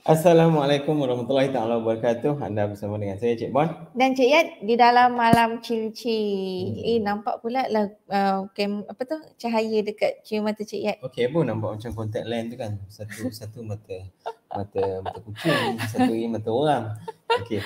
Assalamualaikum warahmatullahi taala wabarakatuh. Anda bersama dengan saya Cik Bon. Dan Cik Yat di dalam malam chill-chill. Nampak pula lah cahaya dekat cium mata Cik Yat. Okey, pun nampak macam contact lens tu kan. Satu mata kucing, satu lagi mata orang. Okey.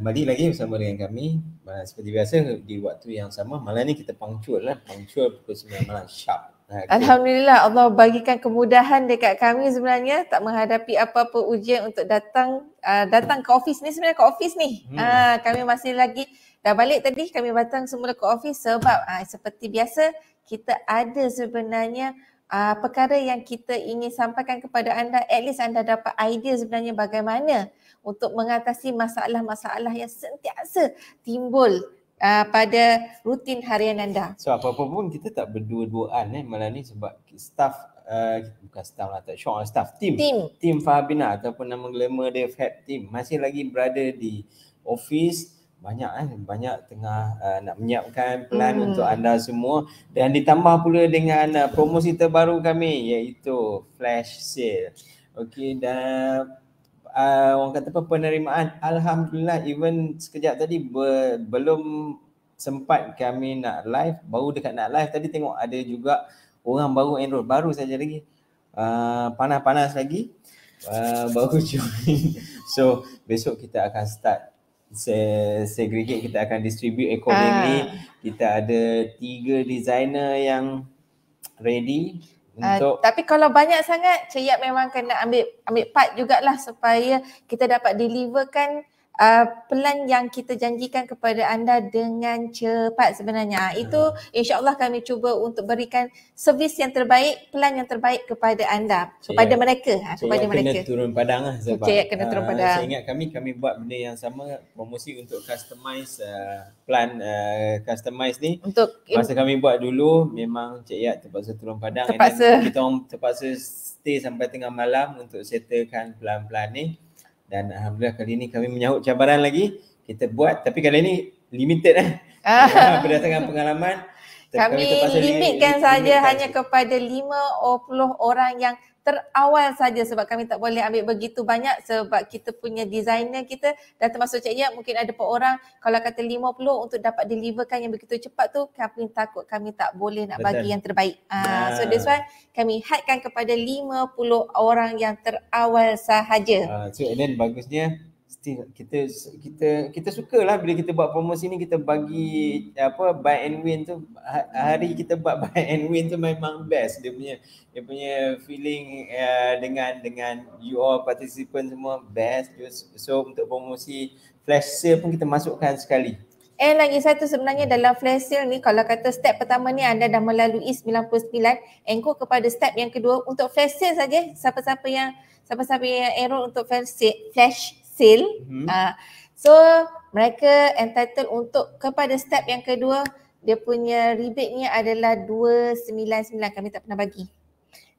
Kembali lagi bersama dengan kami. Seperti biasa di waktu yang sama. Malam ni kita punctual pukul 9 malam sharp. Okay. Alhamdulillah Allah bagikan kemudahan dekat kami sebenarnya tak menghadapi apa-apa ujian untuk datang ke office ni. Sebenarnya ke office ni. Kami masih lagi dah balik tadi, kami datang semula ke office sebab seperti biasa kita ada sebenarnya perkara yang kita ingin sampaikan kepada anda. At least anda dapat idea sebenarnya bagaimana untuk mengatasi masalah-masalah yang sentiasa timbul pada rutin harian anda. So apa-apa pun kita tak berdua-duaan malam ni sebab staff bukan staff lah, tak syok staff team Fahabina ataupun nama glamour dia Fab Team masih lagi berada di office. Banyak tengah nak menyiapkan plan untuk anda semua, dan ditambah pula dengan promosi terbaru kami iaitu flash sale. Okey, dan orang kata apa, penerimaan alhamdulillah, even sekejap tadi belum sempat kami nak live, baru dekat nak live tadi tengok ada juga orang baru enroll, baru saja lagi, panas-panas lagi, baru join. So besok kita akan start segregate, kita akan distribute accordingly. Kita ada 3 designer yang ready untuk tapi kalau banyak sangat Cik Yat memang kena ambil part jugalah supaya kita dapat deliverkan plan yang kita janjikan kepada anda dengan cepat sebenarnya. Itu insya-Allah kami cuba untuk berikan servis yang terbaik, plan yang terbaik kepada anda, kepada mereka. Kepada mereka. Kena turun padang lah sebab Cik kena turun padang. Saya ingat kami buat benda yang sama, promosi untuk customize plan customize ni. Untuk masa kami buat dulu memang Cik Yat terpaksa turun padang, kita orang terpaksa stay sampai tengah malam untuk settlekan plan-plan ni. Dan alhamdulillah kali ni kami menyahut cabaran lagi. Kita buat, tapi kali ni limited berdasarkan pengalaman. Kami limitkan saja hanya kepada 50 orang yang terawal saja sebab kami tak boleh ambil begitu banyak sebab kita punya designer kita dah termasuk Cik Yat, mungkin ada per orang. Kalau kata 50 untuk dapat deliverkan yang begitu cepat tu, kami takut kami tak boleh nak bagi yang terbaik. So that's why kami hadkan kepada 50 orang yang terawal sahaja. So and then bagusnya still kita sukalah bila kita buat promosi ni, kita bagi buy and win tu. Hari kita buat buy and win tu memang best. Dia punya feeling dengan you all participant semua best. So untuk promosi flash sale pun kita masukkan sekali. Lagi satu sebenarnya dalam flash sale ni, kalau kata step pertama ni anda dah melalui 99, engkau kepada step yang kedua untuk flash sale saja. Siapa-siapa yang enroll untuk flash sale, so mereka entitled untuk kepada step yang kedua, dia punya rebate-nya adalah 299.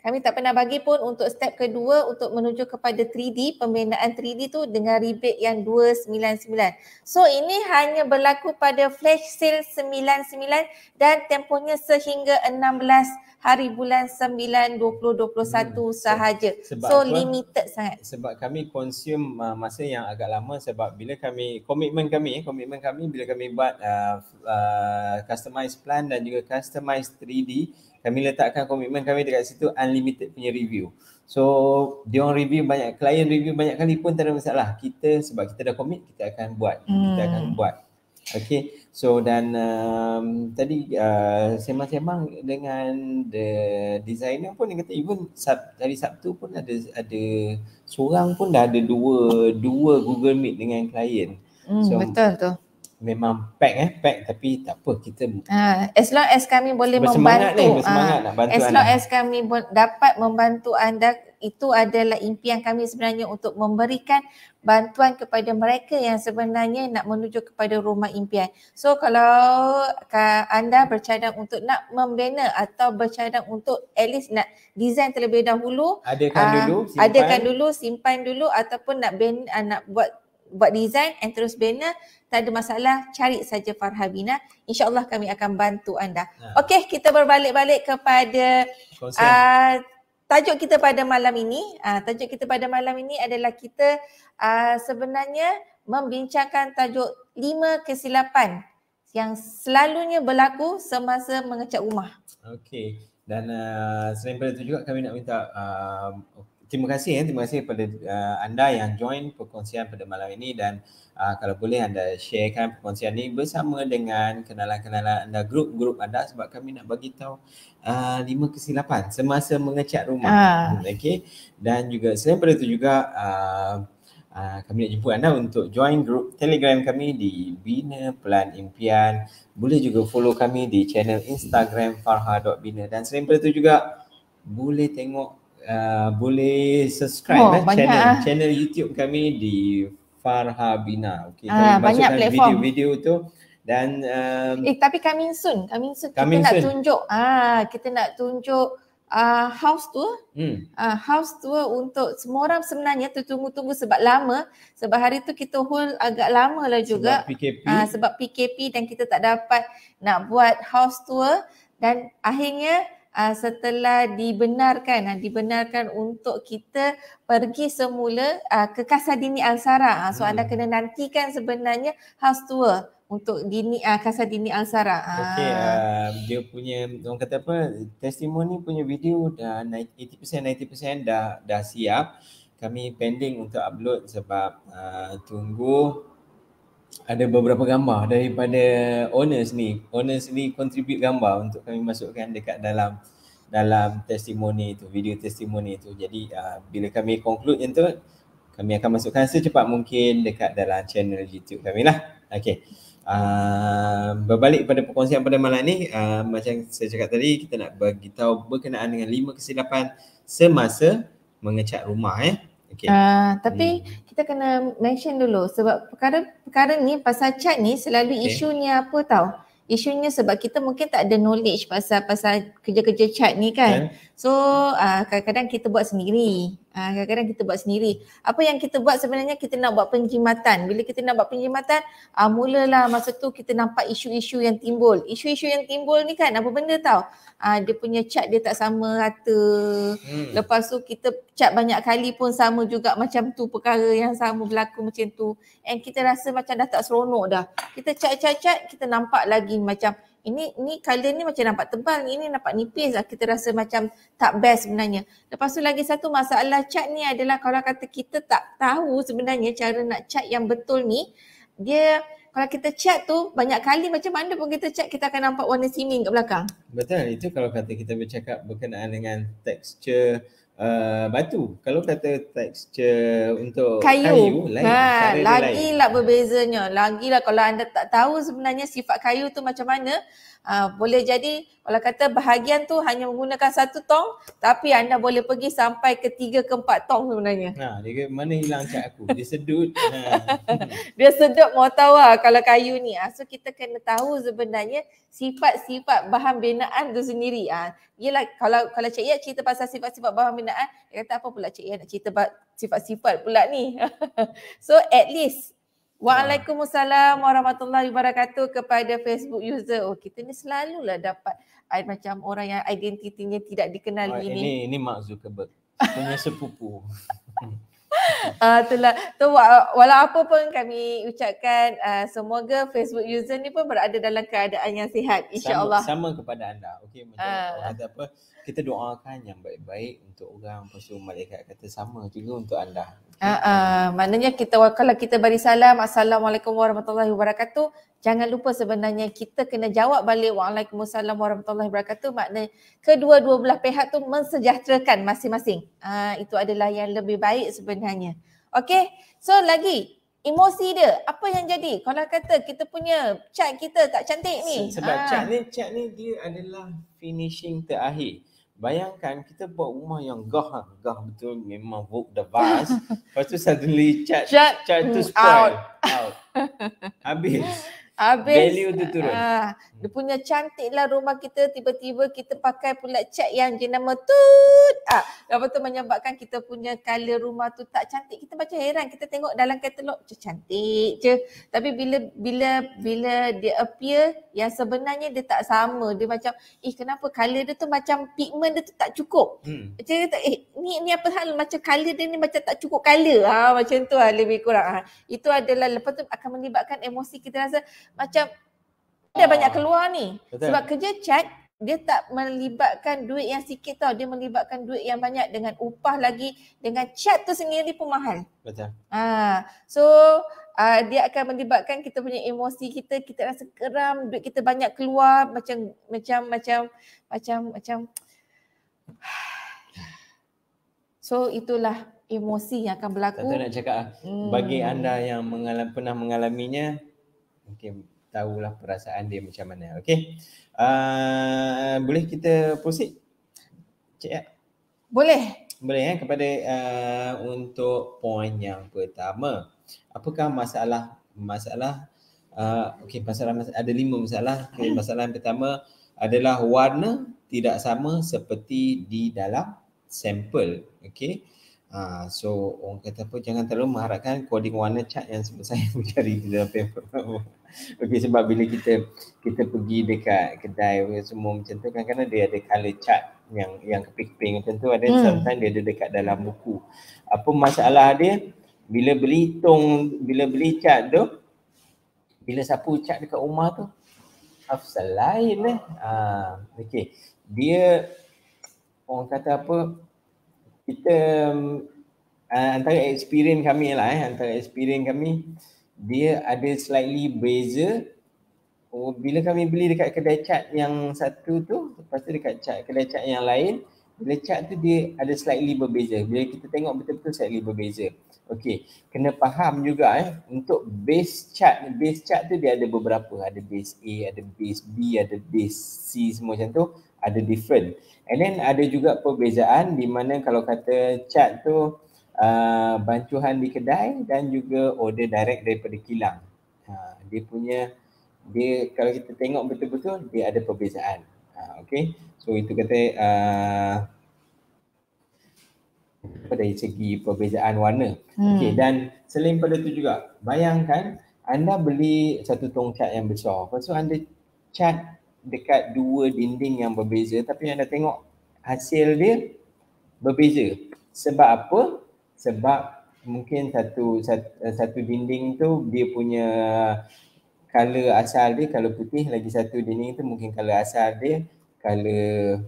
Kami tak pernah bagi pun untuk step kedua untuk menuju kepada 3D, pembinaan 3D tu dengan rebate yang 299. So ini hanya berlaku pada flash sale 99 dan tempohnya sehingga 16 hari bulan 9 2021 sahaja. So limited sangat. Sebab kami consume masa yang agak lama, sebab bila komitmen kami bila kami buat customize plan dan juga customize 3D, kami letakkan komitmen kami dekat situ, unlimited punya review. So diorang review banyak, klien review banyak kali pun tak ada masalah. Sebab kita dah komit, kita akan buat. Okay, so dan tadi sembang-sembang dengan the designer pun, dia kata even hari Sabtu pun ada seorang pun dah ada dua Google Meet dengan klien. So betul tu. Memang pack tapi tak apa, kita as long as kami boleh membantu, bersemangat nak bantu as long as kami dapat membantu anda, itu adalah impian kami sebenarnya, untuk memberikan bantuan kepada mereka yang sebenarnya nak menuju kepada rumah impian. So kalau anda bercadang untuk nak membina atau bercadang untuk at least nak design terlebih dahulu, adakan dulu, simpan dulu, ataupun nak buat design and terus bina, tak ada masalah, cari saja Farhabina. InsyaAllah kami akan bantu anda. Okey, kita berbalik-balik kepada tajuk kita pada malam ini adalah kita sebenarnya membincangkan tajuk 5 kesilapan yang selalunya berlaku semasa mengecat rumah. Okey. Dan selain daripada itu juga kami nak minta terima kasih kepada anda yang join perkongsian pada malam ini, dan kalau boleh anda sharekan perkongsian ini bersama dengan kenalan-kenalan anda, grup-grup anda, sebab kami nak bagi tahu 5 kesilapan semasa mengecat rumah. Okey. Dan juga selain daripada itu juga kami nak jemput anda untuk join grup Telegram kami di Bina Pelan Impian. Boleh juga follow kami di channel Instagram farha.bina, dan selain daripada itu juga boleh tengok boleh subscribe channel YouTube kami di Farha Bina. Okey, kami masukkan video-video tu, dan tapi coming soon kita nak tunjuk house tour. House tour untuk semua orang sebenarnya tunggu-tunggu sebab hari tu kita hold agak lama lah juga sebab PKP dan kita tak dapat nak buat house tour, dan akhirnya setelah dibenarkan untuk kita pergi semula ke Kasadini Alsara. So anda kena nantikan sebenarnya house tour untuk Kasadini Alsara. Okey, dia punya orang kata apa, testimoni punya video dah 80% dah siap. Kami pending untuk upload sebab tunggu ada beberapa gambar daripada owners ni contribute gambar untuk kami masukkan dekat dalam testimoni itu, video testimoni itu. Jadi bila kami conclude yang tu, kami akan masukkan secepat mungkin dekat dalam channel YouTube kami lah. Okey. Berbalik pada perkongsian pada malam ni, macam saya cakap tadi, kita nak bagi tahu berkenaan dengan 5 kesilapan semasa mengecat rumah. Okay. Tapi kita kena mention dulu sebab perkara ni pasal cat ni selalu isunya apa tahu? Isunya sebab kita mungkin tak ada knowledge pasal kerja-kerja cat ni kan. So kadang-kadang kita buat sendiri. Apa yang kita buat sebenarnya, kita nak buat penjimatan. Bila kita nak buat penjimatan, mulalah masa tu kita nampak isu-isu yang timbul. Isu-isu yang timbul ni kan apa benda tahu? Dia punya cat dia tak sama rata. Lepas tu kita cat banyak kali pun sama juga macam tu, perkara yang sama berlaku macam tu. And kita rasa macam dah tak seronok dah. Kita cat, kita nampak lagi macam ini colour ni macam nampak tebal, ini nampak nipis lah. Kita rasa macam tak best sebenarnya. Lepas tu lagi satu masalah cat ni adalah kalau kata kita tak tahu sebenarnya cara nak cat yang betul ni, dia kalau kita cat tu banyak kali macam mana pun kita cat, kita akan nampak warna sining kat belakang. Betul, itu kalau kata kita bercakap berkenaan dengan tekstur batu. Kalau kata tekstur untuk kayu lain. Lagilah berbezanya. Lagilah kalau anda tak tahu sebenarnya sifat kayu tu macam mana, boleh jadi kalau kata bahagian tu hanya menggunakan 1 tong, tapi anda boleh pergi sampai ke 3 ke 4 tong sebenarnya. Dia mana hilang cat aku? Dia sedut. Dia sedut, mau tahu kalau kayu ni. So kita kena tahu sebenarnya sifat-sifat bahan binaan tu sendiri. Yelah kalau Cik Yat cerita pasal sifat-sifat bahan binaan, dia kata apa pula Cik Yat nak cerita sifat-sifat pula ni. So at least Waalaikumsalam warahmatullahi wabarakatuh kepada Facebook user. Kita ni selalulah dapat macam orang yang identitinya tidak dikenali ni. Ini Mark Zuckerberg punya sepupu. Itulah. Walau apa pun kami ucapkan semoga Facebook user ni pun berada dalam keadaan yang sihat, insya-Allah. Sama kepada anda. Okey, macam orang kata apa, kita doakan yang baik-baik untuk orang, lepas tu malaikat kata sama juga untuk anda. Maknanya kalau kita bagi salam, Assalamualaikum warahmatullahi wabarakatuh, jangan lupa sebenarnya kita kena jawab balik Waalaikumsalam warahmatullahi wabarakatuh. Maknanya kedua-dua belah pihak tu mensejahterakan masing-masing. Itu adalah yang lebih baik sebenarnya. Okey, so lagi emosi dia, apa yang jadi kalau kata kita punya cat kita tak cantik ni? Sebab cat ni dia adalah finishing terakhir. Bayangkan kita buat rumah yang gah betul, memang work the vast. Lepas tu suddenly cat tu spoil out. Habis. Habis value tu turun. Dia punya cantik lah rumah kita, tiba-tiba kita pakai pula cat yang jenama tut. Lepas tu menyebabkan kita punya colour rumah tu tak cantik. Kita macam heran, kita tengok dalam katalog cantik je. Tapi bila dia appear, yang sebenarnya dia tak sama. Dia macam kenapa colour dia tu macam pigment dia tu tak cukup. Macam kata ni apa hal, macam colour dia ni macam tak cukup colour. Macam tu lah lebih kurang. Itu adalah lepas tu akan melibatkan emosi, kita rasa macam dia banyak keluar ni. Betul. Sebab kerja cat dia tak melibatkan duit yang sikit tau, dia melibatkan duit yang banyak dengan upah lagi, dengan cat tu sendiri pun mahal. Betul. So dia akan melibatkan kita punya emosi kita rasa geram, duit kita banyak keluar macam so itulah emosi yang akan berlaku. Satu nak cakap bagi anda yang pernah mengalaminya, mungkin tahulah perasaan dia macam mana. Okey. Boleh kita proceed? Cik ya? Boleh kepada untuk poin yang pertama. Apakah masalah ada 5 masalah. Masalah yang pertama adalah warna tidak sama seperti di dalam sampel. Okey. So orang kata apa, jangan terlalu mengharapkan coding warna cat yang saya mencari di dalam paper. Okey, sebab bila kita pergi dekat kedai semua macam tu, kadang-kadang dia ada color chart yang keping-keping macam tu, ada sometimes dia ada dekat dalam buku. Apa masalah dia? Bila beli cat tu, bila sapu cat dekat rumah tu, afsal lain okey. Dia orang kata apa, kita antara experience kami dia ada slightly beza. Bila kami beli dekat kedai cat yang satu tu, lepas tu dekat kedai cat yang lain, bila cat tu dia ada slightly berbeza. Bila kita tengok betul-betul slightly berbeza. Okey, kena faham juga untuk base cat tu dia ada beberapa, ada base A, ada base B, ada base C, semua macam tu, ada different. And then ada juga perbezaan di mana kalau kata cat tu bancuhan di kedai dan juga order direct daripada kilang. Dia kalau kita tengok betul-betul dia ada perbezaan. Okey. So itu kata dari segi perbezaan warna. Okey, dan selain pada tu juga, bayangkan anda beli satu tong cat yang besar. Lepas tu anda cat dekat 2 dinding yang berbeza, tapi anda tengok hasil dia berbeza. Sebab apa? Sebab mungkin satu dinding tu dia punya color asal dia color putih, lagi satu dinding tu mungkin color asal dia color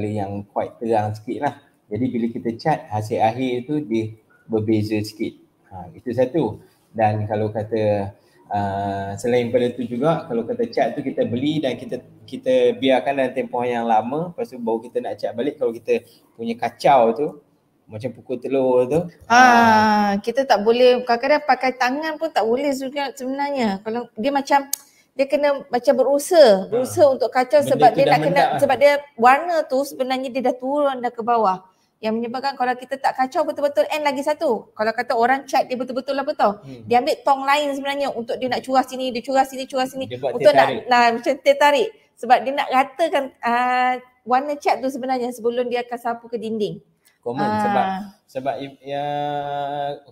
yang quite terang sikit lah. Jadi bila kita cat, hasil akhir tu dia berbeza sikit. Itu satu. Dan kalau kata selain pada tu juga, kalau kata cat tu kita beli dan kita biarkan dalam tempoh yang lama, lepas tu baru kita nak cat balik, kalau kita punya kacau tu macam pukul telur tu. Kita tak boleh, kadang-kadang pakai tangan pun tak boleh juga sebenarnya. Kalau dia kena macam berusaha untuk kacau sebab dia nak kena, sebab dia warna tu sebenarnya dia dah turun dah ke bawah. Yang menyebabkan kalau kita tak kacau betul-betul, and lagi satu, kalau kata orang cat dia betul-betul apa tau, dia ambil tong lain sebenarnya untuk dia nak curah sini, dia curah sini, dia untuk nak macam tertarik. Sebab dia nak ratakan warna cat tu sebenarnya sebelum dia akan sapu ke dinding. Sebab ya,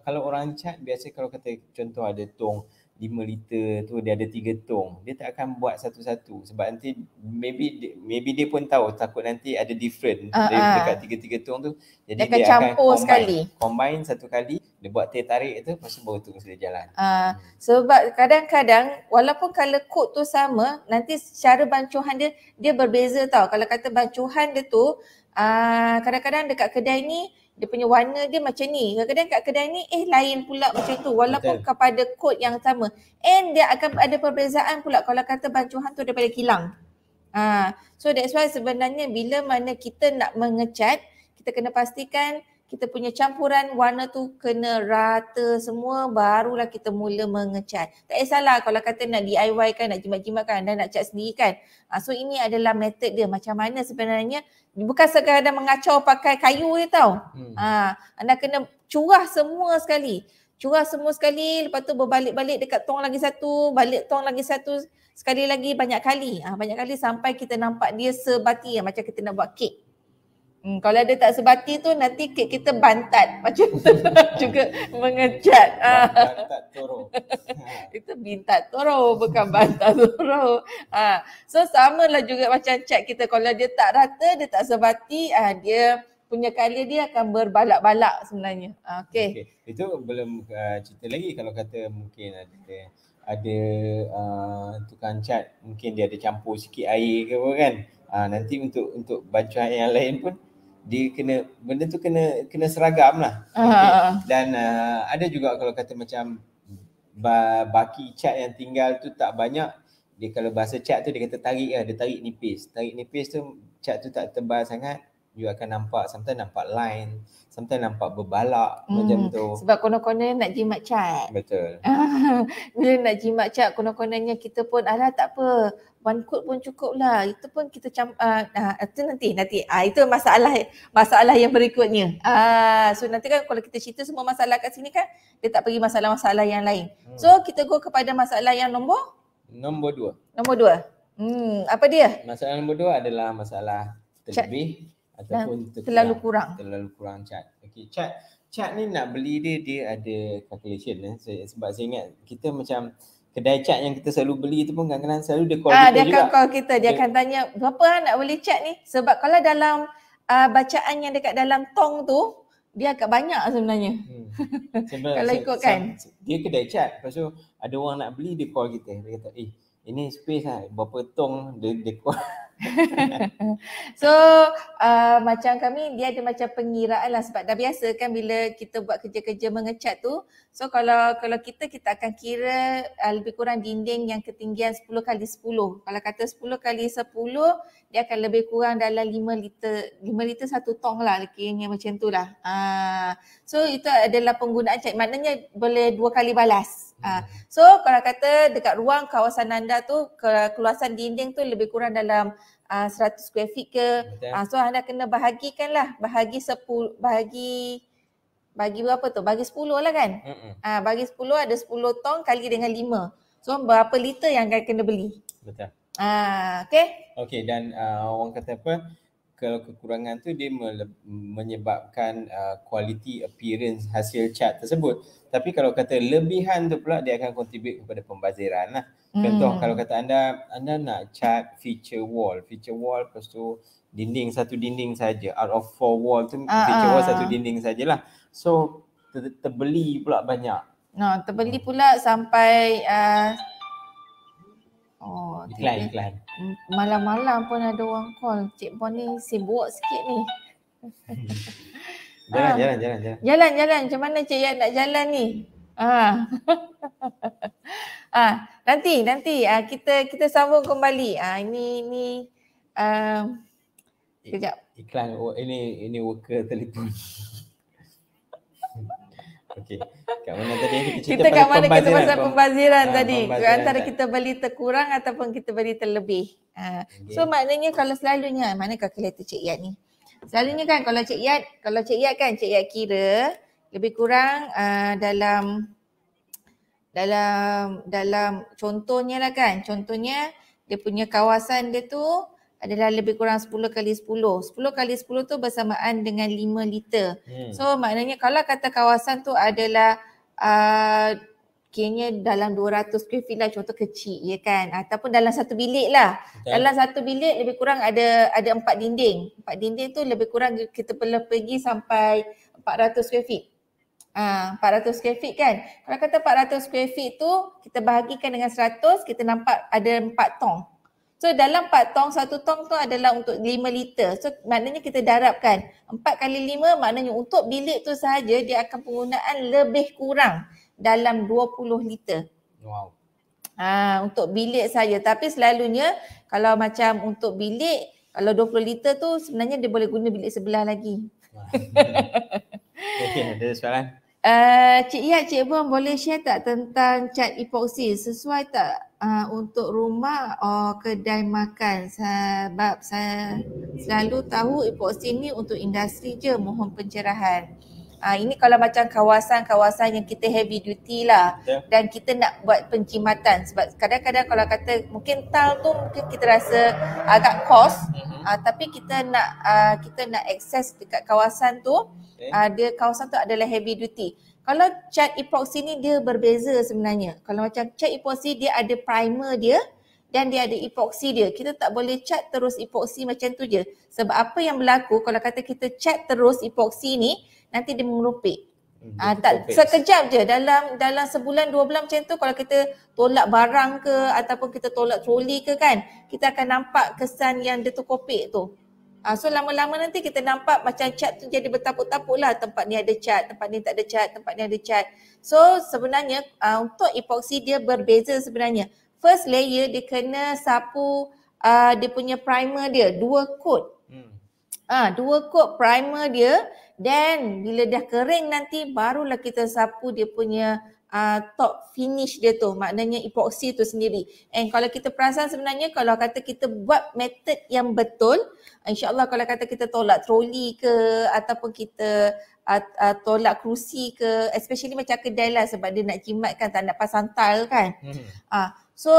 kalau orang cat biasa, kalau kata contoh ada tong 5 liter tu, dia ada 3 tong, dia tak akan buat satu-satu sebab nanti maybe dia pun tahu takut nanti ada different dekat 3 tong tu, jadi dia akan combine satu kali, dia buat tarik tu, lepas tu baru terus dia jalan. Sebab kadang-kadang walaupun color code tu sama, nanti cara bancuhan dia berbeza tau. Kalau kata bancuhan dia tu kadang-kadang dekat kedai ni dia punya warna dia macam ni, kadang-kadang kat kedai ni lain pula macam tu, walaupun kepada kod yang sama, and dia akan ada perbezaan pula kalau kata bancuhan tu daripada kilang. So that's why sebenarnya bila mana kita nak mengecat, kita kena pastikan kita punya campuran warna tu kena rata semua, barulah kita mula mengecat. Tak kisahlah kalau kata nak DIY kan, nak jimat-jimat kan, dan nak cat sendiri kan. So ini adalah method dia macam mana sebenarnya, bukan sekadar mengacau pakai kayu je tau. Anda kena curah semua sekali. curah semua sekali, lepas tu berbalik-balik dekat tong lagi satu, balik tong lagi satu, sekali lagi banyak kali. Banyak kali sampai kita nampak dia sebati macam kita nak buat kek. Kalau dia tak sebati tu nanti kek kita bantat macam tu juga mengecat. Bantat toro. Itu bintat toro bukan bantat toro. So samalah juga macam cat kita, kalau dia tak rata, dia tak sebati, dia punya color dia akan berbalak-balak sebenarnya. Okay. Itu belum cerita lagi kalau kata mungkin ada tukang cat, mungkin dia ada campur sikit air ke apa kan. Nanti untuk bajuan yang lain pun dia benda tu kena seragam lah. Dan ada juga kalau kata macam baki cat yang tinggal tu tak banyak, dia kalau bahasa cat tu dia kata tarik lah, dia tarik nipis. Tarik nipis tu cat tu tak tebal sangat, you akan nampak, sometimes nampak line, sometimes nampak berbalak macam tu. Sebab konon-konon nak jimat cat. Betul. Bila nak jimat cat, konon-kononnya kita pun alah tak apa, one coat pun cukup lah. Itu pun kita itu nanti. Itu masalah yang berikutnya. So nanti kan kalau kita cerita semua masalah kat sini kan, dia tak pergi masalah-masalah yang lain. So kita go kepada masalah yang nombor 2. Apa dia? Masalah nombor 2 adalah masalah terlebih ataupun terlalu kurang cat. Okey, cat ni nak beli dia ada calculation sebab saya ingat kita macam kedai cat yang kita selalu beli tu pun kadang-kadang selalu dia call kita juga. Dia akan call kita, dia akan tanya berapa nak beli cat ni? Sebab kalau dalam bacaan yang dekat dalam tong tu dia agak banyak sebenarnya. Kalau ikutkan. Dia kedai cat, lepas tu ada orang nak beli, dia call kita. Dia kata, ini space lah, berapa tong dia call. So macam kami, dia ada macam pengiraan lah, sebab dah biasa kan bila kita buat kerja-kerja mengecat tu. So kalau kita akan kira lebih kurang dinding yang ketinggian 10 kali 10. Kalau kata 10 kali 10, dia akan lebih kurang dalam 5 liter 1 tong lah, kiranya macam tu lah. So itu adalah penggunaan cat, maknanya boleh 2 kali balas. So kalau kata dekat ruang kawasan anda tu, keluasan dinding tu lebih kurang dalam 100 square feet ke. So anda kena bahagikan lah, bagi berapa tu? Bagi 10 lah kan. Bagi 10 ada 10 tong kali dengan 5. So berapa liter yang akan kena beli. Betul. Okay, dan orang kata apa, kalau kekurangan tu dia menyebabkan quality appearance hasil cat tersebut. Tapi kalau kata lebihan tu pula, dia akan contribute kepada pembaziran lah. Contoh kalau kata anda nak cat feature wall, lepas tu satu dinding saja, out of 4 wall tu feature wall satu dinding sajalah. So terbeli pula banyak. Terbeli pula sampai iklan. Malam-malam pun ada orang call. Cik Bon ni sibuk sikit ni. Jalan. Macam mana Cik Yat nak jalan ni? Nanti kita sambung kembali. Ini kejap. Iklan ini worker telefon. Okey. Kat mana tadi kita kat mana kita pasal pembaziran tadi. Antara kita beli terkurang ataupun kita beli terlebih. So maknanya kalau selalunya, mana kalkulator Cik Yat ni? Selalunya kan kalau Cik Yat kan, Cik Yat kira lebih kurang dalam contohnya lah kan. Contohnya dia punya kawasan dia tu adalah lebih kurang 10 kali 10. 10 kali 10 tu bersamaan dengan 5 liter. So maknanya kalau kata kawasan tu adalah kiranya dalam 200 square feet lah, contoh kecil ya kan, ataupun dalam satu bilik lah. Dalam satu bilik lebih kurang ada 4 dinding. 4 dinding tu lebih kurang kita perlu pergi sampai 400 square feet. 400 square feet kan. Kalau kata 400 square feet tu kita bahagikan dengan 100, kita nampak ada 4 tong. So dalam 4 tong, 1 tong tu adalah untuk 5 liter. So maknanya kita darabkan 4 kali 5, maknanya untuk bilik tu sahaja dia akan penggunaan lebih kurang dalam 20 liter. Wow. Untuk bilik saja. Tapi selalunya kalau macam untuk bilik, kalau 20 liter tu sebenarnya dia boleh guna bilik sebelah lagi. Okey, ada soalan? Cik Yat, Cik Bon boleh share tak tentang cat epoxy sesuai tak untuk rumah kedai makan, sebab saya selalu tahu epoxy ni untuk industri je, mohon pencerahan. Ini kalau macam kawasan-kawasan yang kita heavy duty lah. Betul. Dan kita nak buat penjimatan. Sebab kadang-kadang kalau kata mungkin tile tu mungkin kita rasa agak cost. Tapi kita nak akses dekat kawasan tu. Dia kawasan tu adalah heavy duty. Kalau cat epoxy ni dia berbeza sebenarnya. Kalau macam cat epoxy dia ada primer dia dan dia ada epoxy dia. Kita tak boleh cat terus epoxy macam tu je. Sebab apa yang berlaku kalau kata kita cat terus epoxy ni, nanti dia mengerupik. Tak sekejap je, dalam sebulan 2 bulan macam tu kalau kita tolak barang ke ataupun kita tolak troli ke kan, kita akan nampak kesan yang dia tu kopik tu. So lama-lama nanti kita nampak macam cat tu jadi bertapuk-tapuk lah. Tempat ni ada cat, tempat ni tak ada cat, tempat ni ada cat. So sebenarnya untuk epoxy dia berbeza sebenarnya. First layer dia kena sapu dia punya primer dia, 2 coat. 2 coat primer dia. Dan bila dah kering nanti barulah kita sapu dia punya top finish dia tu. Maknanya epoxy tu sendiri. And kalau kita perasan sebenarnya kalau kata kita buat method yang betul, insyaAllah kalau kata kita tolak troli ke ataupun kita tolak kerusi ke, especially macam kedai lah sebab dia nak jimat kan, tak nak pasang tile kan. So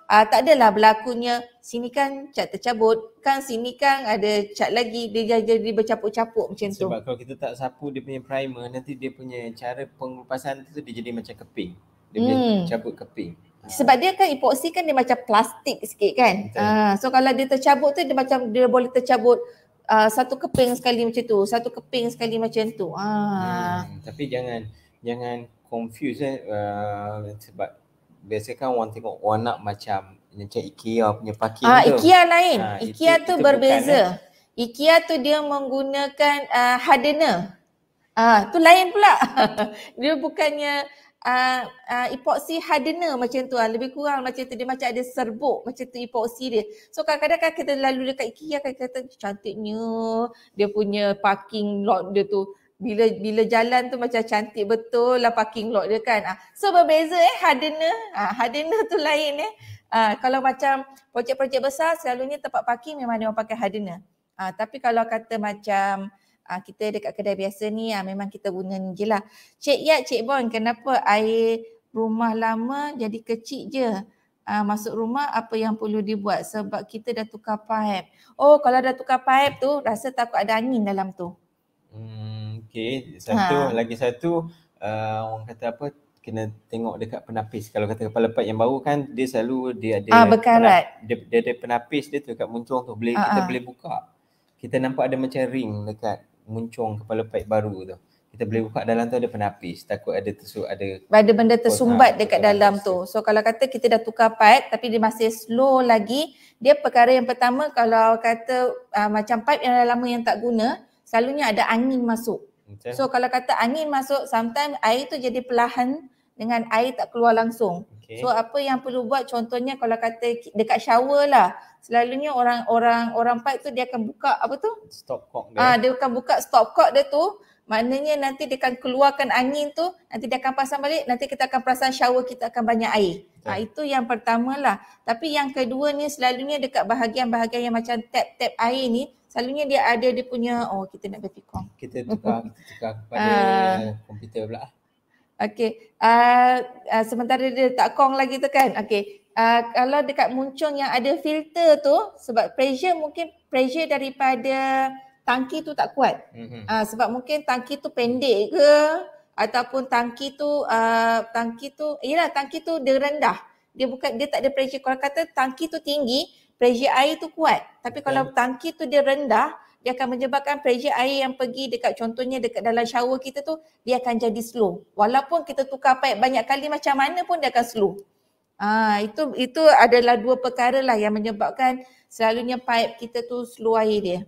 tak adalah berlakunya sini kan cat tercabut, kan sini kan ada cat lagi, dia jadi bercapuk-capuk macam tu. Sebab kalau kita tak sapu dia punya primer, nanti dia punya cara pengelupasan tu dia jadi macam keping. Dia boleh cabut keping. Sebab dia kan epoxy kan dia macam plastik sikit kan. So kalau dia tercabut tu dia macam dia boleh tercabut satu keping sekali macam tu, satu keping sekali macam tu. Tapi jangan confuse sebab biasa kan orang tengok warna macam IKEA punya parking tu. IKEA lain. IKEA tu berbeza. IKEA tu dia menggunakan hardener. Tu lain pula. Dia bukannya epoxy hardener macam tu. Lebih kurang macam tu. Dia macam ada serbuk macam tu epoxy dia. So kadang-kadang kan kita lalu dekat IKEA kan kata cantiknya dia punya parking lot dia tu. Bila jalan tu macam cantik betul lah parking lot dia kan. So berbeza hardener. Hardener tu lain kalau macam projek-projek besar selalunya tempat parking memang dia orang pakai hardener. Tapi kalau kata macam kita dekat kedai biasa ni memang kita guna ni je lah. Cik Yat, Cik Bon, kenapa air rumah lama jadi kecil je? Masuk rumah apa yang perlu dibuat? Sebab kita dah tukar pipe. Kalau dah tukar pipe tu rasa takut ada angin dalam tu. Okay, lagi satu orang kata apa, kena tengok dekat penapis. Kalau kata kepala pipe yang baru kan dia selalu dia ada berkarat. Dia ada penapis dia tu kat muncung tu, kita boleh buka. Kita nampak ada macam ring dekat muncung kepala pipe baru tu. Kita boleh buka dalam tu ada penapis, takut ada benda tersumbat dekat dalam tu. So kalau kata kita dah tukar pipe tapi dia masih slow lagi, dia perkara yang pertama kalau kata macam pipe yang lama yang tak guna, selalunya ada angin masuk. So kalau kata angin masuk, sometimes air tu jadi perlahan dengan air tak keluar langsung. So apa yang perlu buat, contohnya kalau kata dekat shower lah, selalunya orang pipe tu dia akan buka apa tu? Stopcock dia. Dia akan buka stopcock dia tu. Maknanya nanti dia akan keluarkan angin tu, nanti dia akan pasang balik, nanti kita akan perasan shower kita akan banyak air. Itu yang pertama lah. Tapi yang kedua ni selalunya dekat bahagian-bahagian yang macam tap-tap air ni, selalunya dia ada dia punya, kita nak berfikong. Kita tukar kepada komputer pula. Okay. Sementara dia tak kong lagi tu kan. Okay. Kalau dekat muncung yang ada filter tu, sebab mungkin pressure daripada tangki tu tak kuat. Sebab mungkin tangki tu pendek ke ataupun tangki tu dia rendah. Dia tak ada pressure. Kalau kata tangki tu tinggi, pressure air tu kuat. Tapi kalau tangki tu dia rendah, dia akan menyebabkan pressure air yang pergi dekat contohnya dekat dalam shower kita tu, dia akan jadi slow. Walaupun kita tukar pipe banyak kali macam mana pun dia akan slow. Itu adalah dua perkara lah yang menyebabkan selalunya pipe kita tu slow air dia.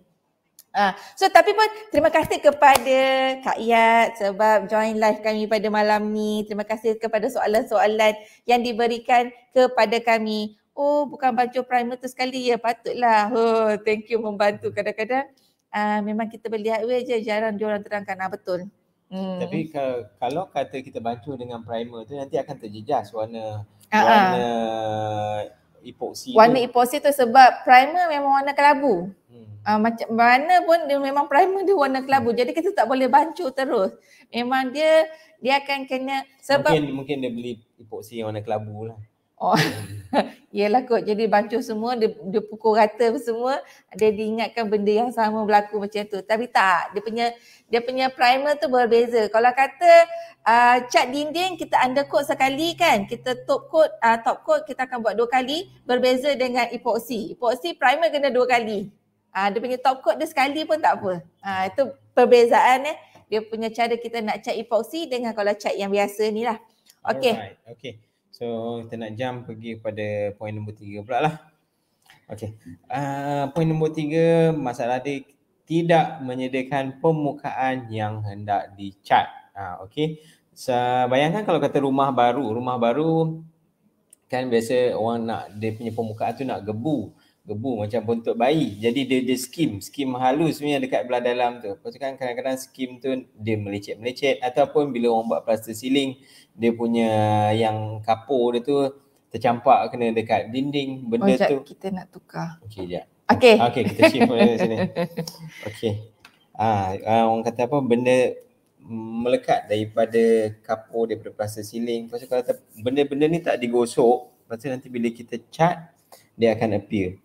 So tapi pun terima kasih kepada Kak Yat sebab join live kami pada malam ni. Terima kasih kepada soalan-soalan yang diberikan kepada kami. Bukan baju primer tu sekali ya, patutlah. Thank you membantu. Kadang-kadang memang kita melihat je, jarang diorang terangkan. Betul. Tapi kalau kata kita bantu dengan primer tu nanti akan terjejas warna epoxy warna epoxy tu sebab primer memang warna kelabu. Macam mana pun dia memang primer dia warna kelabu. Jadi kita tak boleh bancuh terus. Memang dia akan kena sebab mungkin dia beli epoxy yang warna kelabu lah. Oh, yelah kot. Jadi bancuh semua, dia pukul rata semua, dia diingatkan benda yang sama berlaku macam tu. Tapi tak, dia punya primer tu berbeza. Kalau kata cat dinding kita undercoat sekali kan, kita top coat kita akan buat 2 kali, berbeza dengan epoxy. Epoxy primer kena 2 kali. Dia punya top coat dia sekali pun tak apa. Itu perbezaan dia punya cara kita nak cat epoxy dengan kalau cat yang biasa ni lah. Okay. Alright, okay. So kita nak jump pergi kepada poin nombor 3 pula lah. Okay. Poin nombor 3, masalah dia tidak menyediakan permukaan yang hendak dicat. Okay. So, bayangkan kalau kata rumah baru kan biasa orang nak dia punya permukaan tu nak gebu macam bentuk bayi. Jadi dia skim halus sebenarnya dekat belah dalam tu. Lepas tu kan kadang-kadang skim tu dia melecet ataupun bila orang buat plaster ceiling dia punya yang kapur dia tu tercampak kena dekat dinding benda tu. Kita nak tukar. Okey jap. Okey. Okey kita shift pada sini. Okey. Orang kata apa benda melekat daripada kapur daripada plaster ceiling. Lepas tu kalau benda-benda ni tak digosok, lepas tu nanti bila kita cat dia akan appear.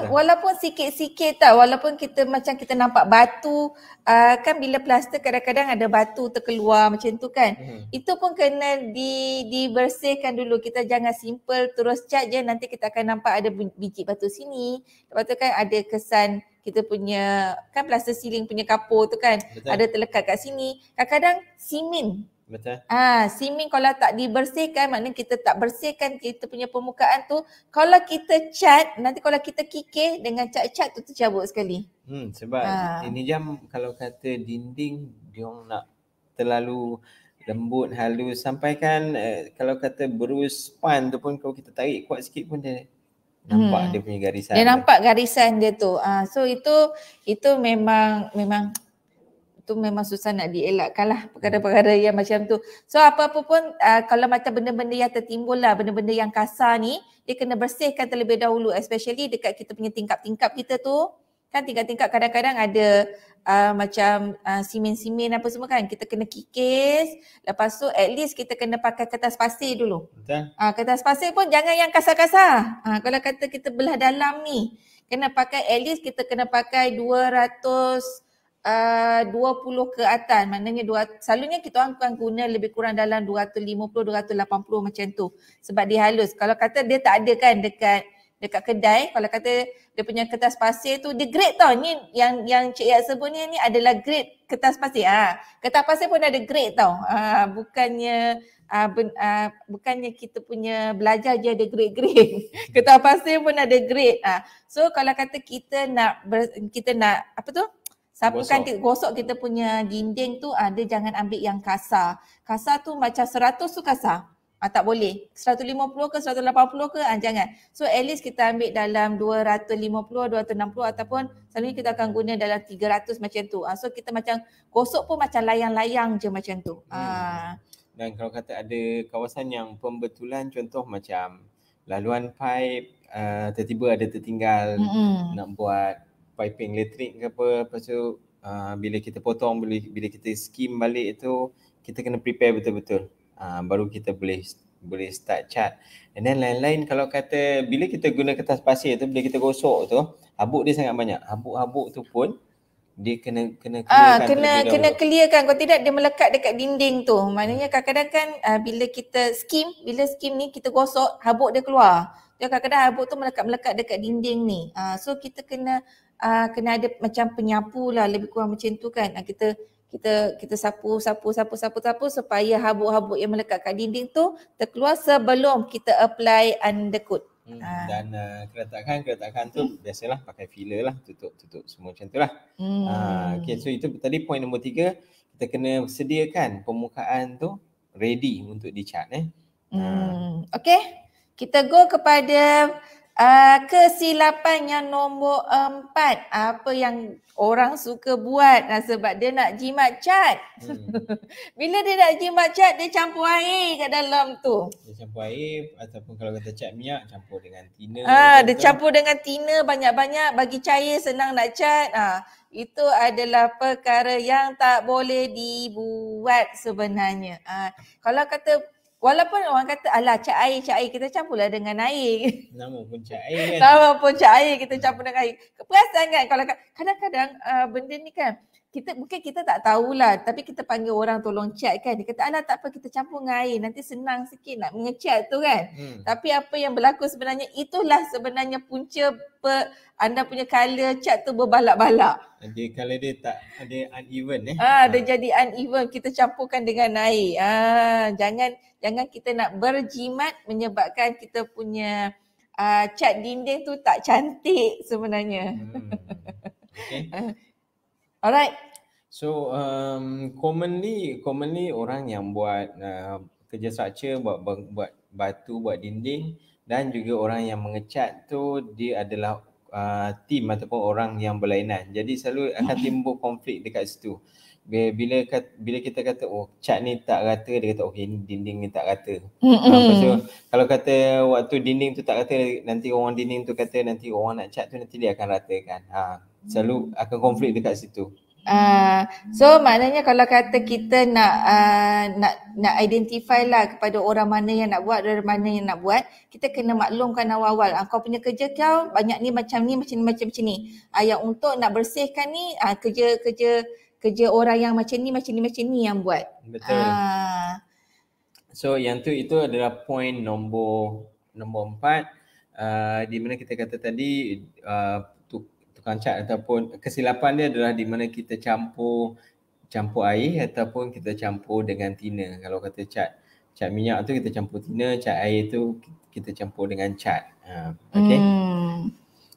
Walaupun sikit-sikit tau, walaupun kita macam kita nampak batu, kan bila plaster kadang-kadang ada batu terkeluar macam tu kan. Itu pun kena dibersihkan dulu. Kita jangan simple terus cat je, nanti kita akan nampak ada biji batu sini. Lepas tu kan ada kesan kita punya kan plaster ceiling punya kapur tu kan. Betul. Ada terlekat kat sini. Kadang-kadang simen. Betul. Simen kalau tak dibersihkan, maknanya kita tak bersihkan kita punya permukaan tu, kalau kita cat, nanti kalau kita kikir dengan cat-cat tu tercabut sekali. Sebab ini jam kalau kata dinding dia orang nak terlalu lembut, halus, sampai kan kalau kata berus span tu pun kalau kita tarik kuat sikit pun dia nampak dia punya garisan. Dia nampak garisan dia tu. So itu memang susah nak dielakkan lah perkara-perkara yang macam tu. So apa-apa pun kalau macam benda-benda yang tertimbul lah, benda-benda yang kasar ni, dia kena bersihkan terlebih dahulu, especially dekat kita punya tingkap-tingkap kita tu. Kan tingkap-tingkap kadang-kadang ada macam simen-simen apa semua kan, kita kena kikis. Lepas tu at least kita kena pakai kertas pasir dulu. Betul. Kertas pasir pun jangan yang kasar-kasar. Kalau kata kita belah dalam ni, kena pakai at least kita kena pakai 20 ke atas. Maknanya selalunya kita orang akan guna lebih kurang dalam 250-280 macam tu. Sebab dia halus. Kalau kata dia tak ada kan dekat kedai, kalau kata dia punya kertas pasir tu dia grade tau. Ni yang Cik Yat sebut ni adalah grade kertas pasir. Kertas pasir pun ada grade tau. Bukannya kita punya belajar je ada grade-grade. Kertas pasir pun ada grade. So kalau kata kita nak apa tu? Sapukan gosok kita punya dinding tu, dia jangan ambil yang kasar. Kasar tu macam 100 tu kasar. Tak boleh. 150 ke 180 ke jangan. So at least kita ambil dalam 250, 260 ataupun selalunya kita akan guna dalam 300 macam tu. So kita macam gosok pun macam layang-layang je macam tu. Dan kalau kata ada kawasan yang pembetulan, contoh macam laluan pipe tiba-tiba ada tertinggal nak buat piping elektrik ke apa, lepas tu bila kita potong, bila kita skim balik tu, kita kena prepare betul-betul. Baru kita boleh start cat. And then lain-lain kalau kata bila kita guna kertas pasir tu, bila kita gosok tu, habuk dia sangat banyak. Habuk-habuk tu pun dia kena clearkan. Kalau tidak dia melekat dekat dinding tu. Maknanya kadang-kadang kan bila skim ni kita gosok, habuk dia keluar. Dia kadang-kadang habuk tu melekat dekat dinding ni. So kita kena ada macam penyapu lah, lebih kurang macam tu kan. Kita sapu supaya habuk-habuk yang melekat kat dinding tu terkeluar sebelum kita apply undercoat. Dan keretakan tu biasalah pakai filler lah, tutup semua macam tu lah. Okay, so itu tadi point nombor 3, kita kena sediakan permukaan tu ready untuk dicat. Okay, kita go kepada Kesilapan yang nombor 4, apa yang orang suka buat sebab dia nak jimat cat. Bila dia nak jimat cat, dia campur air kat dalam tu. Dia campur air ataupun kalau kata cat minyak, campur dengan tina. Dia campur dengan tina banyak-banyak, bagi cair senang nak cat. Itu adalah perkara yang tak boleh dibuat sebenarnya. Kalau kata, walaupun orang kata alah cat air kita campurlah dengan air. Nama pun cat air kan. Nama pun cat air kita campur dengan air. Perasan kan kalau kadang-kadang benda ni kan mungkin kita tak tahulah, tapi kita panggil orang tolong cat kan. Dia kata alah tak apa, kita campur dengan air, nanti senang sikit nak mengecat tu kan. Tapi apa yang berlaku sebenarnya, itulah sebenarnya punca anda punya colour cat tu berbalak-balak. Dia colour dia tak ada uneven Dia jadi uneven, kita campurkan dengan air. Jangan kita nak berjimat menyebabkan kita punya cat dinding tu tak cantik sebenarnya. Okay. Alright. So commonly orang yang buat kerja structure, buat batu, buat dinding dan juga orang yang mengecat tu dia adalah team ataupun orang yang berlainan. Jadi selalu akan timbul konflik dekat situ. Bila kita kata cat ni tak rata, dia kata okey ni dinding ni tak rata. Lepas tu kalau kata waktu dinding tu tak rata, nanti orang dinding tu kata nanti orang nak cat tu nanti dia akan ratakan. Selalu akan konflik dekat situ. So maknanya kalau kata kita nak identify lah kepada orang mana yang nak buat, orang mana yang nak buat, kita kena maklumkan awal-awal. Kau punya kerja kau banyak ni macam ni. Yang untuk nak bersihkan ni kerja orang yang macam ni yang buat. Betul. So yang tu itu adalah point nombor 4 di mana kita kata tadi tukang cat ataupun kesilapan dia adalah di mana kita campur air ataupun kita campur dengan tina. Kalau kata cat minyak tu kita campur tina, cat air tu kita campur dengan cat.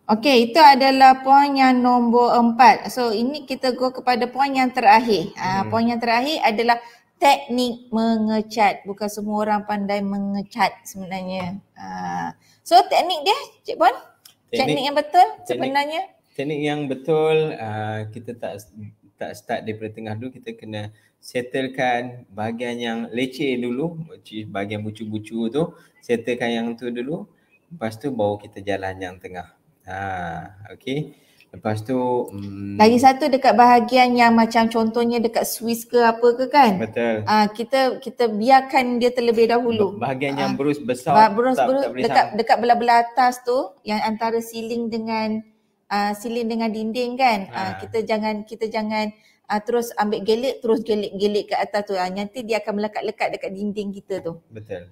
Okey, itu adalah poin yang nombor 4. So ini kita go kepada poin yang terakhir. Poin yang terakhir adalah teknik mengecat. Bukan semua orang pandai mengecat sebenarnya. So teknik dia, Cik Bon? Teknik yang betul sebenarnya? Teknik yang betul, kita tak start daripada tengah dulu. Kita kena settlekan bahagian yang leceh dulu, bahagian bucu-bucu tu, settlekan yang tu dulu. Lepas tu baru kita jalan yang tengah. Okay. Lepas tu lagi satu dekat bahagian yang macam contohnya dekat Swiss ke apa ke kan. Betul. Kita biarkan dia terlebih dahulu. Bahagian yang berus besar dekat belah-belah atas tu yang antara siling dengan dinding kan. Kita jangan terus ambil gelik terus gelik ke atas tu. Nanti dia akan melekat-lekat dekat dinding kita tu. Betul.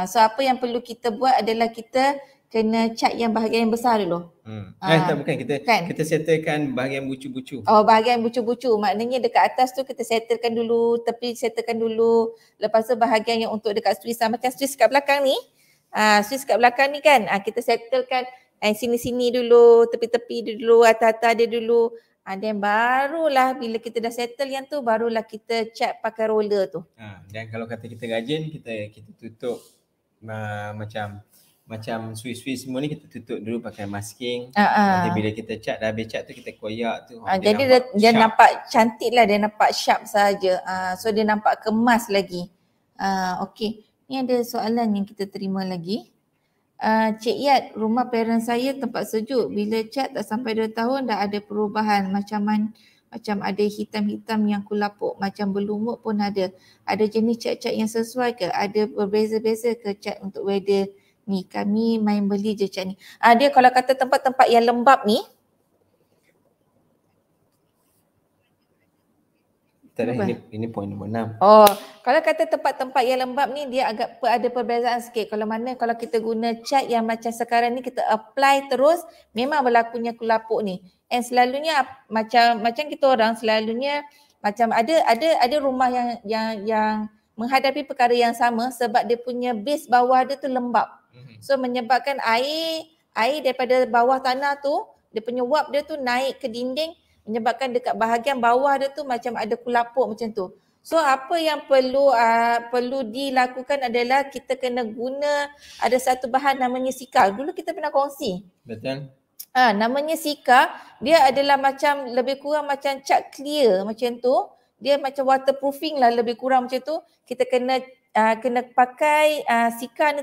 So apa yang perlu kita buat adalah kita kena cat yang bahagian yang besar dulu. Bukan kita settlekan bahagian bucu-bucu. Bahagian bucu-bucu. Maknanya dekat atas tu kita settlekan dulu, tepi settlekan dulu. Lepas tu bahagian yang untuk dekat Swiss, macam Swiss kat belakang ni. Swiss kat belakang ni kan, kita settlekan sini-sini dulu, tepi-tepi dulu, atas-atas dia dulu. Dan barulah bila kita dah settle yang tu, barulah kita cat pakai roller tu. Dan kalau kata kita rajin, kita tutup macam Swiss semua ni kita tutup dulu pakai masking. Nanti bila kita cat, dah habis cat tu kita koyak tu. Jadi dia nampak cantik lah, dia nampak sharp saja. So dia nampak kemas lagi. Okey, ni ada soalan yang kita terima lagi. Cik Yat, rumah parent saya tempat sejuk. Bila cat tak sampai 2 tahun dah ada perubahan. Macam ada hitam-hitam yang kulapuk. Macam berlumut pun ada. Ada jenis cat-cat yang sesuai ke? Ada berbeza-beza ke cat untuk weather ni? Kami main beli je cat ni. Dia kalau kata tempat-tempat yang lembap ni. Ini poin nombor 6. Kalau kata tempat-tempat yang lembap ni dia agak ada perbezaan sikit. Kalau kita guna cat yang macam sekarang ni kita apply terus, memang berlakunya kulapuk ni. And selalunya macam kita orang selalunya macam ada rumah yang menghadapi perkara yang sama sebab dia punya base bawah dia tu lembap. So menyebabkan air daripada bawah tanah tu, dia punya wap dia tu naik ke dinding, menyebabkan dekat bahagian bawah dia tu macam ada kulapuk macam tu. So apa yang perlu dilakukan adalah kita kena guna ada satu bahan namanya sika. Dulu kita pernah kongsi. Betul. Namanya sika, dia adalah macam lebih kurang macam cat clear macam tu. Dia macam waterproofing lah lebih kurang macam tu. Kita kena pakai sika ni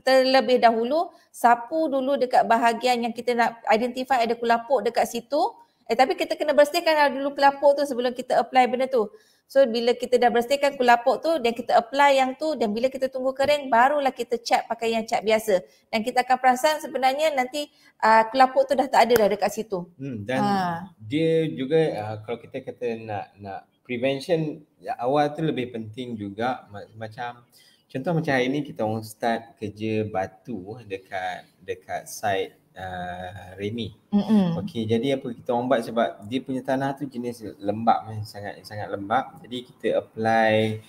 terlebih dahulu, sapu dulu dekat bahagian yang kita nak identify ada kulapuk dekat situ. Tapi kita kena bersihkan dulu kulapuk tu sebelum kita apply benda tu. So bila kita dah bersihkan kulapuk tu dan kita apply yang tu, dan bila kita tunggu kering barulah kita cat pakai yang cat biasa. Dan kita akan perasan sebenarnya nanti kulapuk tu dah tak ada dah dekat situ. Dan dia juga kalau kita kata nak prevention awal tu lebih penting juga, macam contoh macam hari ni kita orang start kerja batu dekat site Remy. Okey, jadi apa kita orang buat, sebab dia punya tanah tu jenis lembap, sangat lembap. Jadi kita apply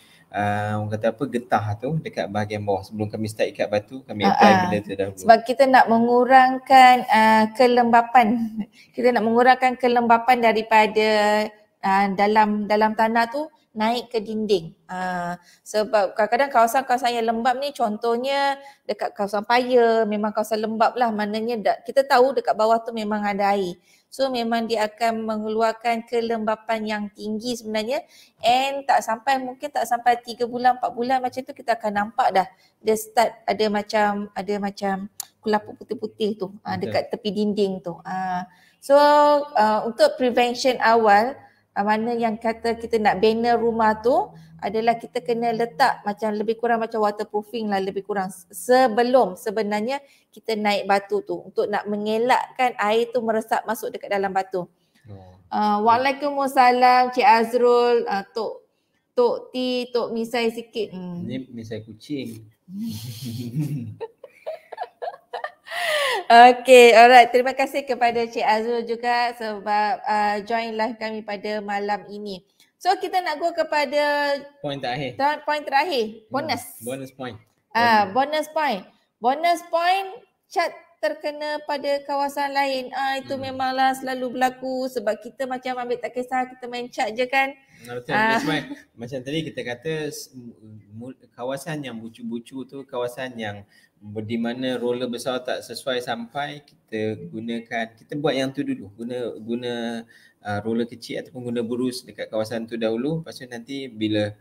orang kata apa, getah tu dekat bahagian bawah. Sebelum kami start ikat batu, kami apply benda tu dahulu. Sebab kita nak mengurangkan kelembapan. Kita nak mengurangkan kelembapan daripada dalam tanah tu naik ke dinding. Sebab kadang-kadang kawasan-kawasan yang lembap ni, contohnya dekat kawasan Paya, memang kawasan lembap lah. Maknanya kita tahu dekat bawah tu memang ada air. So memang dia akan mengeluarkan kelembapan yang tinggi sebenarnya, and mungkin tak sampai 3 bulan 4 bulan macam tu kita akan nampak dah dia start ada macam kulapuk putih-putih tu dekat tepi dinding tu. So untuk prevention awal, mana yang kata kita nak bina rumah tu adalah kita kena letak macam lebih kurang macam waterproofing lah lebih kurang sebelum sebenarnya kita naik batu tu, untuk nak mengelakkan air tu meresap masuk dekat dalam batu. Waalaikumsalam Cik Azrul, Tok T, Tok Misai sikit. Ni misai kucing. Okay, alright. Terima kasih kepada Cik Azrul juga sebab join live kami pada malam ini. So kita nak go kepada Point terakhir. Bonus. Bonus point. Bonus point, cat terkena pada kawasan lain. Itu memanglah selalu berlaku sebab kita macam ambil tak kisah, kita main cat je kan. Betul. Macam tadi kita kata kawasan yang bucu-bucu tu kawasan yang di mana roller besar tak sesuai sampai, kita buat yang tu dulu, guna roller kecil ataupun guna burus dekat kawasan tu dahulu. Lepas tu nanti bila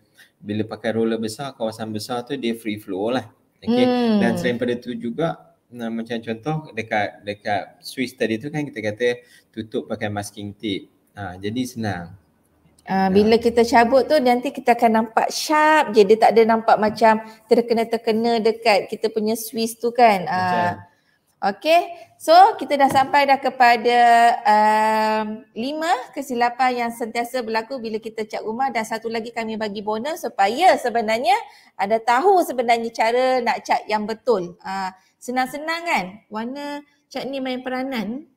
pakai roller besar, kawasan besar tu dia free flow lah. Okay. Dan selain pada tu juga, macam contoh dekat Swiss tadi tu kan kita kata tutup pakai masking tape. Jadi senang. Bila kita cabut tu nanti kita akan nampak sharp je, dia tak ada nampak macam terkena dekat kita punya Swiss tu kan. Okay, so kita dah sampai dah kepada 5 kesilapan yang sentiasa berlaku bila kita cat rumah, dan satu lagi kami bagi bonus supaya sebenarnya anda tahu sebenarnya cara nak cat yang betul. Senang-senang kan? Warna cat ni main peranan.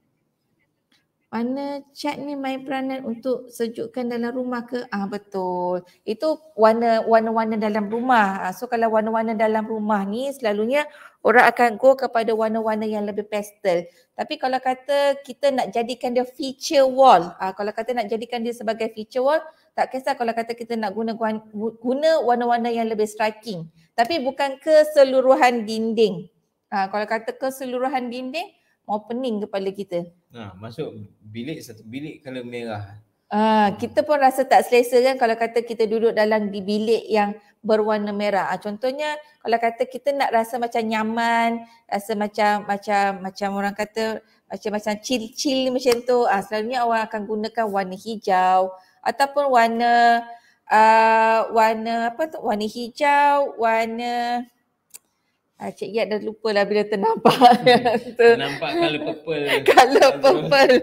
Warna cat ni main peranan untuk sejukkan dalam rumah ke? Betul. Itu warna-warna dalam rumah. So kalau warna-warna dalam rumah ni selalunya orang akan go kepada warna-warna yang lebih pastel. Tapi kalau kata kita nak jadikan dia feature wall, kalau kata nak jadikan dia sebagai feature wall, tak kisah kalau kata kita nak guna warna-warna yang lebih striking. Tapi bukan keseluruhan dinding. Kalau kata keseluruhan dinding, mau pening kepala kita. Masuk satu bilik color merah. Kita pun rasa tak selesa kan kalau kata kita duduk di bilik yang berwarna merah. Contohnya kalau kata kita nak rasa macam nyaman, rasa macam orang kata macam chill macam tu, selalunya orang akan gunakan warna hijau ataupun warna warna hijau, warna Cik Yat dah lupa lah bila ternampak. Ternampak colour purple. Colour purple.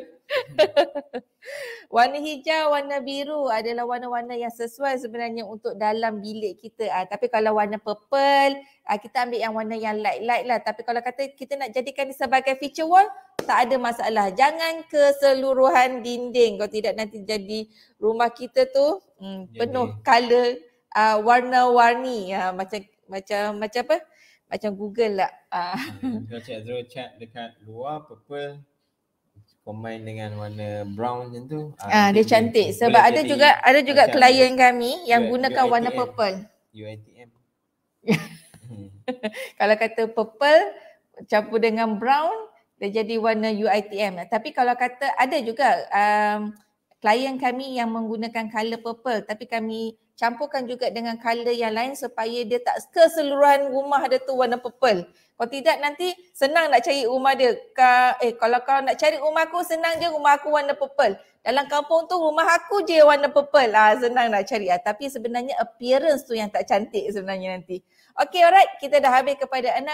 Warna hijau, warna biru adalah warna-warna yang sesuai sebenarnya untuk dalam bilik kita. Tapi kalau warna purple, kita ambil yang warna yang light lah. Tapi kalau kata kita nak jadikan dia sebagai feature wall, tak ada masalah. Jangan keseluruhan dinding. Kalau tidak nanti jadi rumah kita tu penuh colour warna-warni. Macam apa? Macam Google lah. Kalau Cik Azrul cat dekat luar purple, combine dengan warna brown macam tu. Dia cantik sebab ada juga klien kami yang gunakan warna purple. UiTM. Kalau kata purple campur dengan brown dia jadi warna UiTM. Tapi kalau kata ada juga klien kami yang menggunakan color purple tapi kami campurkan juga dengan color yang lain supaya dia tak keseluruhan rumah dia tu warna purple. Kalau tidak nanti senang nak cari rumah dia. Kalau kau nak cari rumah aku senang je rumah aku warna purple. Dalam kampung tu rumah aku je warna purple. Senang nak cari. Tapi sebenarnya appearance tu yang tak cantik sebenarnya nanti. Okay, alright. Kita dah habis kepada 6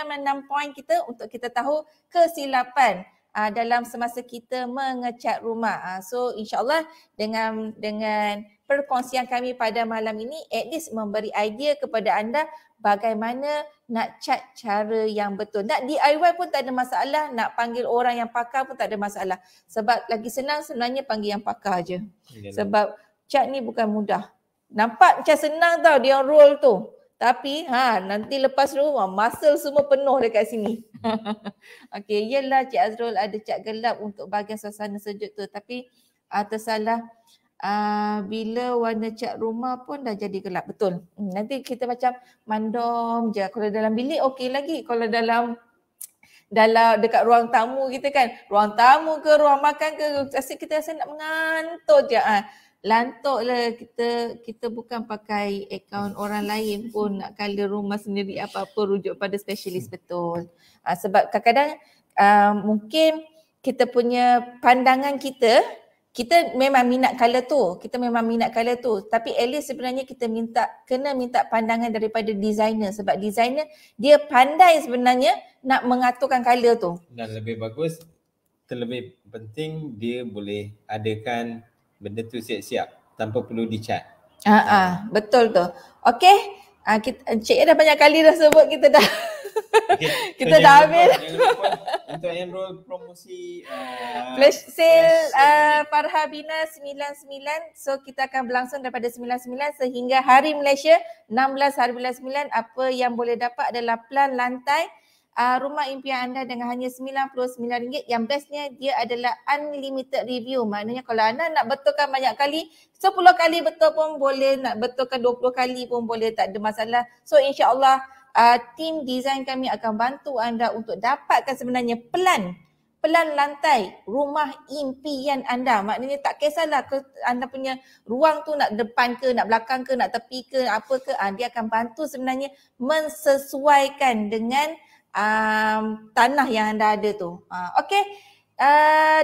poin kita untuk kita tahu kesilapan dalam semasa kita mengecat rumah. So insyaAllah dengan perkongsian kami pada malam ini at least memberi idea kepada anda bagaimana nak cat cara yang betul. Nak DIY pun tak ada masalah, nak panggil orang yang pakar pun tak ada masalah. Sebab lagi senang sebenarnya panggil yang pakar je. Sebab cat ni bukan mudah. Nampak macam senang tau dia roll tu. Tapi nanti lepas rumah muscle semua penuh dekat sini. Okey, yelah Cik Azrul ada cat gelap untuk bahagian suasana sejuk tu. Tapi tersalah bila warna cat rumah pun dah jadi gelap. Betul. Nanti kita macam mandom je. Kalau dalam bilik okey lagi. Kalau dalam dekat ruang tamu kita kan. Ruang tamu ke ruang makan ke. Kita rasa nak mengantuk je. Lantuk lah kita bukan pakai akaun orang lain pun nak color rumah sendiri apa-apa rujuk pada specialist betul. Sebab kadang-kadang mungkin kita punya pandangan kita memang minat color tu. Tapi at least sebenarnya kita kena minta pandangan daripada designer sebab designer dia pandai sebenarnya nak mengaturkan color tu. Dan lebih bagus, terlebih penting dia boleh adakan benda tu siap-siap tanpa perlu dicat. Betul tu. Okey. Encik dah banyak kali dah sebut kita dah kita dah habis. Untuk enroll promosi flash sale Farhabina 99. So kita akan berlangsung daripada 99 sehingga Hari Malaysia 16 hari bulan 9. Apa yang boleh dapat adalah plan lantai rumah impian anda dengan hanya RM99. Yang bestnya dia adalah unlimited review. Maknanya kalau anda nak betulkan banyak kali, 10 kali betul pun boleh, nak betulkan 20 kali pun boleh, tak ada masalah. So insyaAllah tim design kami akan bantu anda untuk dapatkan sebenarnya plan lantai rumah impian anda. Maknanya tak kisahlah anda punya ruang tu nak depan ke, nak belakang ke, nak tepi ke, apa ke. Dia akan bantu sebenarnya mensesuaikan dengan tanah yang anda ada tu. Okey.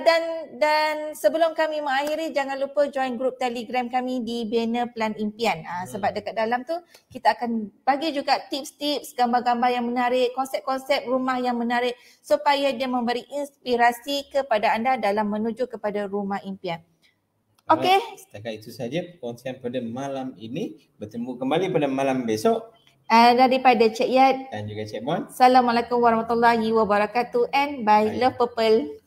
Dan sebelum kami mengakhiri, jangan lupa join grup Telegram kami di banner Plan Impian. Sebab dekat dalam tu kita akan bagi juga tips-tips, gambar-gambar yang menarik, konsep-konsep rumah yang menarik supaya dia memberi inspirasi kepada anda dalam menuju kepada rumah impian. Okey. Setakat itu saja perkongsian pada malam ini. Bertemu kembali pada malam besok. Daripada Cik Yat dan juga Cik Mon. Assalamualaikum warahmatullahi wabarakatuh and bye. Love Purple.